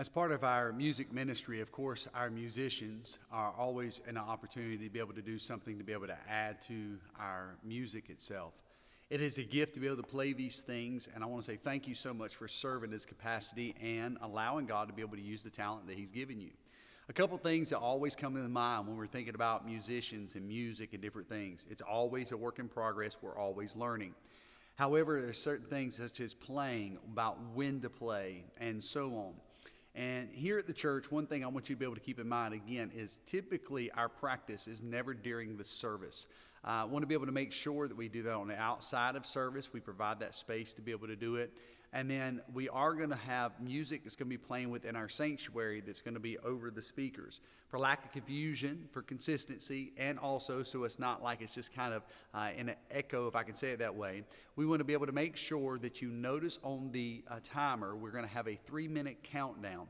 As part of our music ministry, of course, our musicians are always an opportunity to be able to do something to be able to add to our music itself. It is a gift to be able to play these things, and I want to say thank you so much for serving this capacity and allowing God to be able to use the talent that He's given you. A couple things that always come into mind when we're thinking about musicians and music and different things. It's always a work in progress. We're always learning. However, there's certain things such as playing, about when to play, and so on. And here at the church, one thing I want you to be able to keep in mind again is typically our practice is never during the service. I want to be able to make sure that we do that on the outside of service. We provide that space to be able to do it. And then we are going to have music that's going to be playing within our sanctuary that's going to be over the speakers. For lack of confusion, for consistency, and also so it's not like it's just kind of in an echo, if I can say it that way, we want to be able to make sure that you notice on the timer, we're going to have a 3-minute countdown.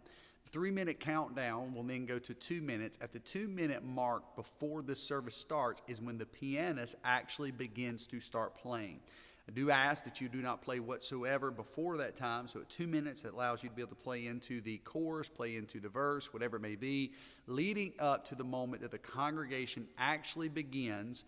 The 3-minute countdown will then go to 2 minutes. At the 2-minute mark before the service starts is when the pianist actually begins to start playing. I do ask that you do not play whatsoever before that time. So at 2 minutes, it allows you to be able to play into the chorus, play into the verse, whatever it may be, leading up to the moment that the congregation actually begins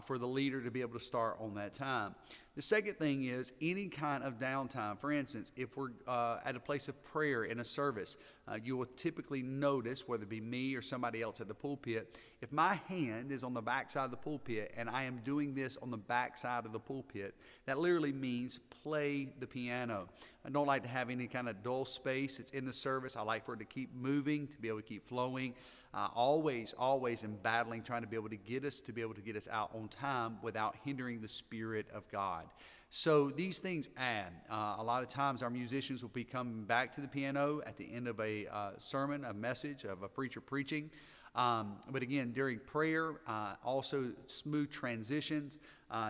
for the leader to be able to start on that time. The second thing is any kind of downtime. For instance, if we're at a place of prayer in a service, you will typically notice, whether it be me or somebody else at the pulpit, if my hand is on the back side of the pulpit and I am doing this on the back side of the pulpit, that literally means play the piano. I don't like to have any kind of dull space. It's in the service. I like for it to keep moving, to be able to keep flowing. Always in battling, trying to be able to get us out on time without hindering the Spirit of God. So these things add. A lot of times our musicians will be coming back to the piano at the end of a sermon, a message of a preacher preaching. But again, during prayer, also smooth transitions.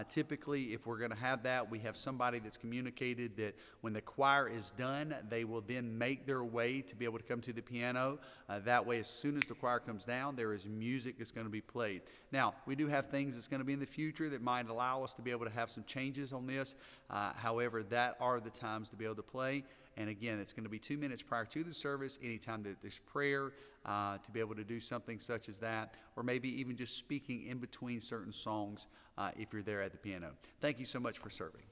Typically, if we're going to have that, we have somebody that's communicated that when the choir is done, they will then make their way to be able to come to the piano. That way, as soon as the choir comes down, there is music that's going to be played. Now, we do have things that's going to be in the future that might allow us to be able to have some changes on this. However, that are the times to be able to play. And again, it's going to be 2 minutes prior to the service, anytime that there's prayer, to be able to do something such as that, or maybe even just speaking in between certain songs if you're there at the piano. Thank you so much for serving.